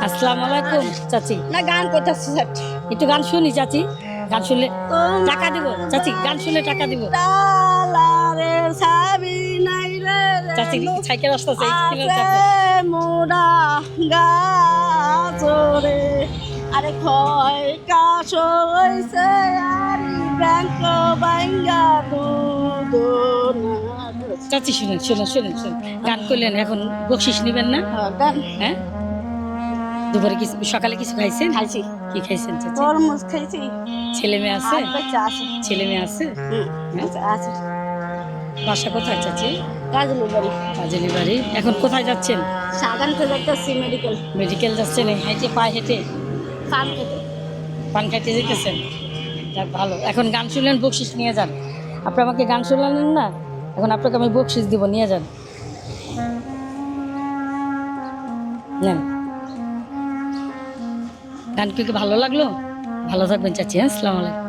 আসসালামু আলাইকুম চাচি। না গান করতেছে একটু গান শুনি চাচি। গান শুনলে টাকা দিব চাচি, গান শুনলে টাকা দিব রে সাবি নাই রে চাচি। সাইকেল আসতেছে মোরা গাছরে আরে খয় কাশ হইছে আরি ব্যাংক বাইঙ্গা দুধ চাচি। শুনেন শুনেন শুনেন শুনেন, গান করলেন, এখন বকশিস নিবেন না? গান হ্যাঁ, দুপুরে কিছু, সকালে কিছু খাইছেন? খাইছি। কি খাইছেন চাচি? তরমুজ খাইছি। ছেলে মেয়ে আছে? বাচ্চা আছে। ছেলে মেয়ে আছে? আছে। বাসা কোথায় চাচি? কাজলি বাড়ি। কাজলি বাড়ি। এখন কোথায় যাচ্ছেন? সাগান থেকে যাচ্ছি মেডিকেল। মেডিকেল যাচ্ছেন? হেঁটে, পায়ে হেঁটে? পান খেতে। পান খাইতে যেতেছেন? যাক ভালো। এখন গান শুনলেন, বকশিস নিয়ে যান। আপনি আমাকে গান শুনলেন না, এখন আপনাকে আমি বকশিস দিব, নিয়ে যান। নেন। গান কি ভালো লাগলো? ভালো থাকবেন চাচি। হ্যাঁ, আসসালামু আলাইকুম।